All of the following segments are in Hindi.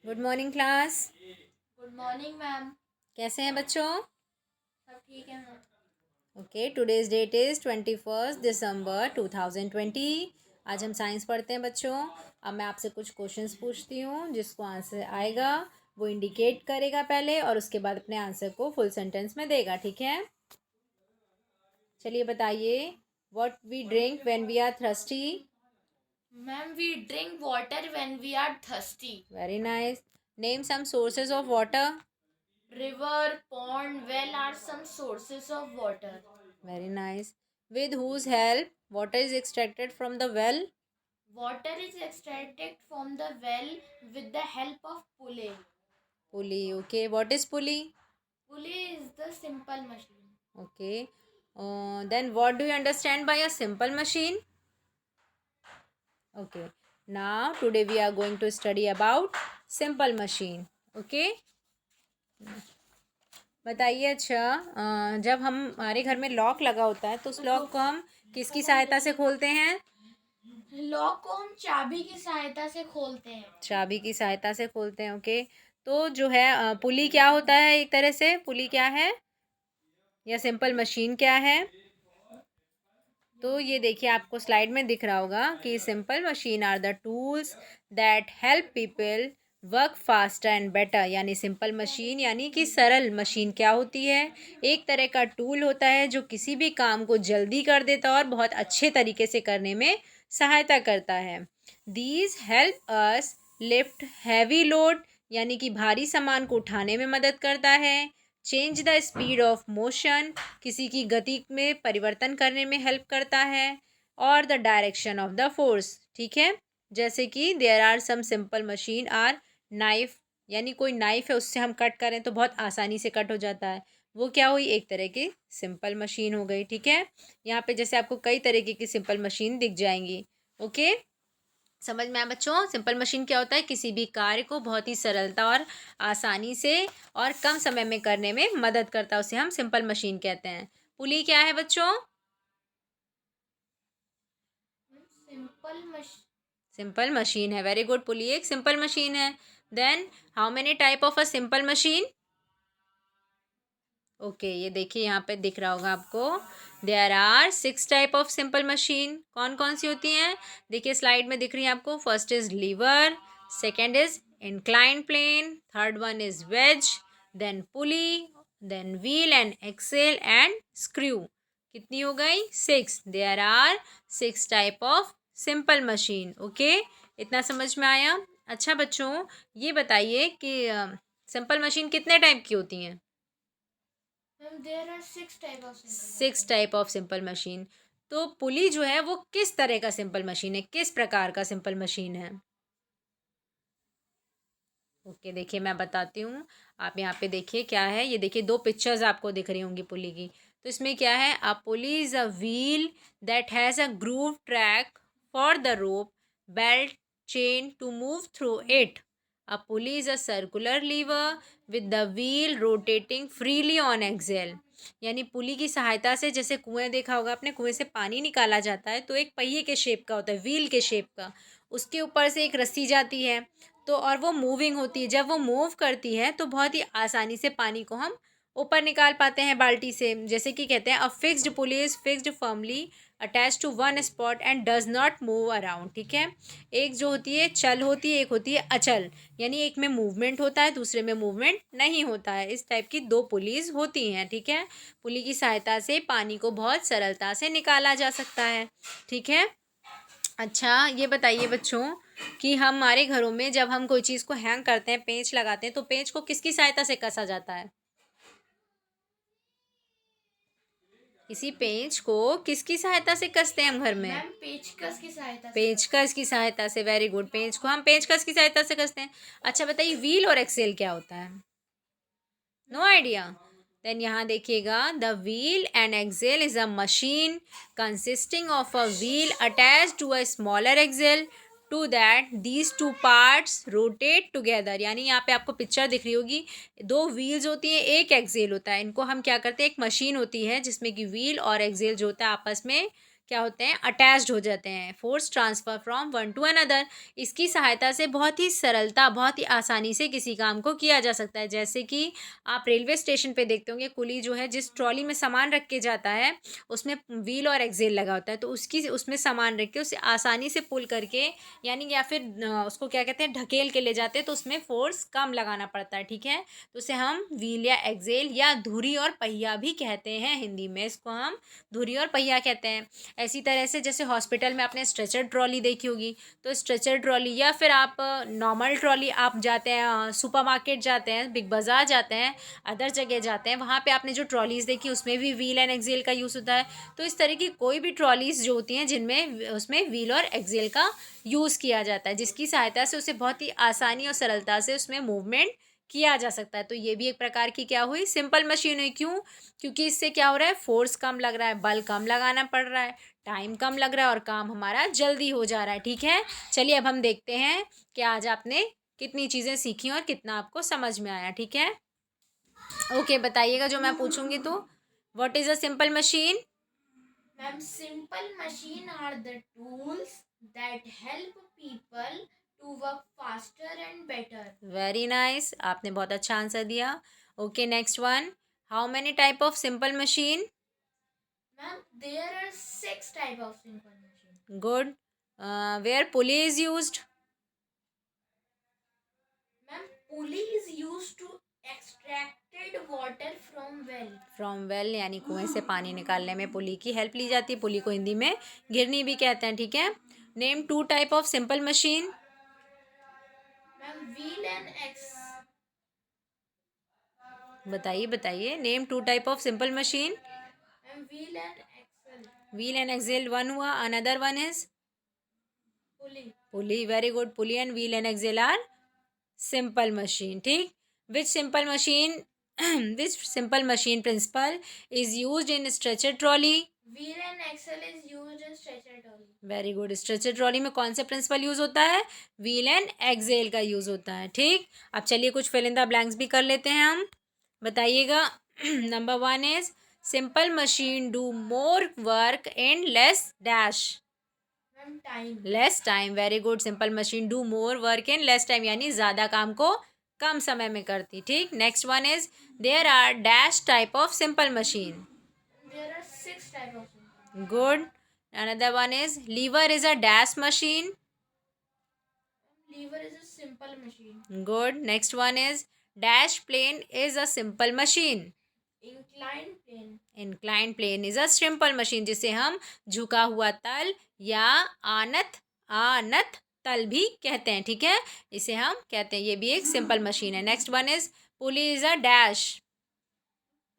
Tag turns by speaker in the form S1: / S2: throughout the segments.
S1: Good morning class.
S2: Good morning ma'am.
S1: कैसे हैं बच्चों?
S2: सब ठीक है ma'am.
S1: Okay, today's that is 21 दिसंबर 2020। आज हम साइंस पढ़ते हैं बच्चों। अब मैं आपसे कुछ क्वेश्चंस पूछती हूँ, जिसको आंसर आएगा वो इंडिकेट करेगा पहले, और उसके बाद अपने आंसर को फुल सेंटेंस में देगा। ठीक है, चलिए बताइए। What we drink when we are thirsty?
S2: Ma'am we drink water when we are thirsty.
S1: Very nice. Name some sources of water.
S2: River, pond, well are some sources of water.
S1: Very nice. With whose help water is extracted from the well?
S2: Water is extracted from the well with the help of pulley.
S1: Pulley. Okay, what is pulley?
S2: Pulley is the simple machine.
S1: Okay. Then what do you understand by a simple machine? Okay. Now today we are going to study about simple machine. Okay. बताइए। अच्छा, जब हमारे घर में लॉक लगा होता है तो उस लॉक को हम किसकी सहायता से खोलते हैं?
S2: लॉक को हम चाबी की सहायता से खोलते हैं।
S1: चाबी की सहायता से खोलते हैं। ओके। तो जो है पुली क्या होता है? एक तरह से पुली क्या है, या सिंपल मशीन क्या है? तो ये देखिए, आपको स्लाइड में दिख रहा होगा कि simple machine are the tools that help people work faster and better. यानी सिंपल मशीन यानी कि सरल मशीन क्या होती है? एक तरह का टूल होता है जो किसी भी काम को जल्दी कर देता है और बहुत अच्छे तरीके से करने में सहायता करता है। These help us lift heavy load, यानी कि भारी सामान को उठाने में मदद करता है। Change the speed of motion, किसी की गति में परिवर्तन करने में हेल्प करता है। और the direction of the force. ठीक है, जैसे कि there are some simple machine are knife, यानी कोई नाइफ है उससे हम कट करें तो बहुत आसानी से कट हो जाता है। वो क्या हुई? एक तरह की सिंपल मशीन हो गई। ठीक है, यहाँ पे जैसे आपको कई तरीके की सिंपल मशीन दिख जाएंगी। ओके, समझ में आया बच्चों? सिंपल मशीन क्या होता है? किसी भी कार्य को बहुत ही सरलता और आसानी से और कम समय में करने में मदद करता है, उसे हम सिंपल मशीन कहते हैं। पुली क्या है बच्चों?
S2: Simple machine.
S1: सिंपल मशीन है। वेरी गुड, पुली एक सिंपल मशीन है। Then how many type of a simple machine? Okay, ये देखिए यहाँ पे दिख रहा होगा आपको। There are 6 type of simple machine. कौन कौन सी होती हैं? देखिए स्लाइड में दिख रही है आपको। First is lever, second is incline plane, third one is wedge, then pulley, then wheel and axle and screw. कितनी हो गई? 6। There are 6 type of simple machine. Okay, इतना समझ में आया? अच्छा बच्चों, ये बताइए कि सिंपल मशीन कितने टाइप की होती हैं?
S2: There are 6 type of simple.
S1: 6 type of simple machine. तो पुली जो है वो किस तरह का सिंपल मशीन है, किस प्रकार का सिंपल मशीन है? ओके, देखिए मैं बताती हूँ। आप यहाँ पे देखिए क्या है। ये देखिए, दो पिक्चर्स आपको दिख रही होंगी पुली की। तो इसमें क्या है? A pulley is a wheel that has a groove track for the rope belt chain to move through it. A pulley is a circular lever with the wheel rotating freely on axle. यानी पुली की सहायता से, जैसे कुएं देखा होगा आपने, कुएं से पानी निकाला जाता है तो एक पहिए के शेप का होता है, व्हील के शेप का। उसके ऊपर से एक रस्सी जाती है, तो और वो मूविंग होती है। जब वो मूव करती है तो बहुत ही आसानी से पानी को हम ऊपर निकाल पाते हैं बाल्टी से। जैसे कि कहते हैं, a fixed pulley is fixed firmly attach to one spot and does not move around. ठीक है, एक जो होती है चल होती है, एक होती है अचल। यानी एक में मूवमेंट होता है, दूसरे में मूवमेंट नहीं होता है। इस टाइप की दो पुलीज होती हैं। ठीक है, पुली की सहायता से पानी को बहुत सरलता से निकाला जा सकता है। ठीक है, अच्छा ये बताइए बच्चों कि हमारे घरों में जब हम कोई चीज़ को हैंग करते हैं, पेंच लगाते हैं, तो पेंच को किसकी सहायता से कसा जाता है? इसी पेंच को किसकी सहायता से कसते हैं हम घर में?
S2: मैम पेचकस की सहायता से।
S1: पेंचकस की सहायता से। वेरी गुड, पेंच को हम पेंचकस की सहायता से कसते हैं। अच्छा बताइए, व्हील और एक्सेल क्या होता है? No idea? देन यहाँ देखिएगा, the wheel and axle is a machine consisting of a wheel attach to a smaller axle to that these two parts rotate together. यानी यहाँ पे आपको पिक्चर दिख रही होगी, दो व्हील्स होती हैं, एक एक्सेल होता है। इनको हम क्या करते हैं, एक मशीन होती है जिसमें कि व्हील और एक्सेल जो होता है आपस में क्या होते हैं, अटैच्ड हो जाते हैं। Force transfer from one two another, इसकी सहायता से बहुत ही सरलता, बहुत ही आसानी से किसी काम को किया जा सकता है। जैसे कि आप रेलवे स्टेशन पे देखते होंगे, कुली जो है जिस ट्रॉली में सामान रख के जाता है उसमें व्हील और एक्सेल लगा होता है, तो उसकी उसमें सामान रख के उसे आसानी से पुल करके, यानी या फिर उसको क्या कहते हैं, ढकेल के ले जाते हैं, तो उसमें फोर्स कम लगाना पड़ता है। ठीक है, तो उसे हम व्हील या एक्सेल या धुरी और पहिया भी कहते हैं, हिंदी में इसको हम धुरी और पहिया कहते हैं। ऐसी तरह से जैसे हॉस्पिटल में आपने स्ट्रेचर ट्रॉली देखी होगी, तो स्ट्रेचर ट्रॉली या फिर आप नॉर्मल ट्रॉली, आप जाते हैं सुपरमार्केट जाते हैं, बिग बाज़ार जाते हैं, अदर जगह जाते हैं, वहाँ पे आपने जो ट्रॉलीज़ देखी उसमें भी व्हील एंड एक्सेल का यूज़ होता है। तो इस तरह की कोई भी ट्रॉलीज़ जो होती हैं जिनमें उसमें व्हील और एक्सेल का यूज़ किया जाता है, जिसकी सहायता से उसे बहुत ही आसानी और सरलता से उसमें मूवमेंट किया जा सकता है। तो ये भी एक प्रकार की क्या हुई, सिंपल मशीन हुई। क्यों? क्योंकि इससे क्या हो रहा है, फोर्स कम लग रहा है, बल कम लगाना पड़ रहा है, टाइम कम लग रहा है और काम हमारा जल्दी हो जा रहा है। ठीक है, चलिए अब हम देखते हैं कि आज आपने कितनी चीज़ें सीखी और कितना आपको समझ में आया। ठीक है, ओके, बताइएगा जो मैं पूछूंगी तो। What is a simple machine?
S2: Ma'am, simple machine are the tools that help people to work faster and better.
S1: Very nice, आपने बहुत अच्छा आंसर दिया। Okay, next one, how many type of simple machine?
S2: Ma'am, there are 6 type of simple machine.
S1: Good, where pulley is used?
S2: Ma'am, pulley is used to extracted water from well.
S1: From well, यानी कुएं से पानी निकालने में पुली की हेल्प ली जाती है। पुली को हिंदी में गिरनी भी कहते हैं। ठीक है, name two type of simple machine.
S2: Ma'am, wheel and X.
S1: बताइए बताइए, name two type of simple machine.
S2: Ma'am, wheel and axle.
S1: Wheel and axle one हुआ, another one is
S2: Pulley.
S1: Pulley. Very good, pulley and wheel and axle are simple machine. ठीक, which simple machine which simple machine principle is used in stretcher trolley?
S2: Wheel and axle is used in stretcher trolley.
S1: Very good, stretcher trolley में कौन सा प्रिंसिपल यूज होता है? व्हील एंड एक्सेल का यूज होता है। ठीक, अब चलिए कुछ फिल इन द ब्लैंक्स भी कर लेते हैं हम, बताइएगा। Number one is simple machine do more work in less dash.
S2: Ma'am, time.
S1: Less time, very good, simple machine do more work in less time, यानी ज़्यादा काम को कम समय में करती। ठीक, next one is there are dash type of simple machine.
S2: There are 6 type of simple.
S1: Good, another one is lever is a dash machine.
S2: Lever is a simple machine.
S1: Good, next one is dash plane is a simple machine.
S2: Inclined plane.
S1: Incline plane is a simple machine, जिसे हम झुका हुआ तल या आनत आनत तल भी कहते हैं। ठीक है, इसे हम कहते हैं, ये भी एक सिंपल मशीन है। Next one is pulley is a dash.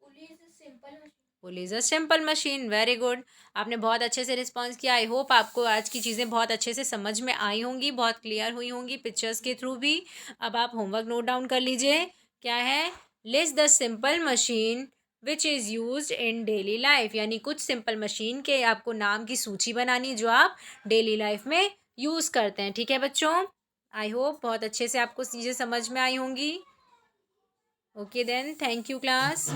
S2: Pulley is a simple machine.
S1: Pulley is a simple machine, very good, आपने बहुत अच्छे से रिस्पॉन्स किया। आई होप आपको आज की चीज़ें बहुत अच्छे से समझ में आई होंगी, बहुत क्लियर हुई होंगी पिक्चर्स के थ्रू भी। अब आप होमवर्क नोट डाउन कर लीजिए। क्या है? List the simple machine which is use in daily life, यानी कुछ सिंपल मशीन के आपको नाम की सूची बनानी जो आप डेली लाइफ में यूज़ करते हैं। ठीक है बच्चों, आई होप बहुत अच्छे से आपको चीज़ें समझ में आई होंगी। Okay then, thank you class.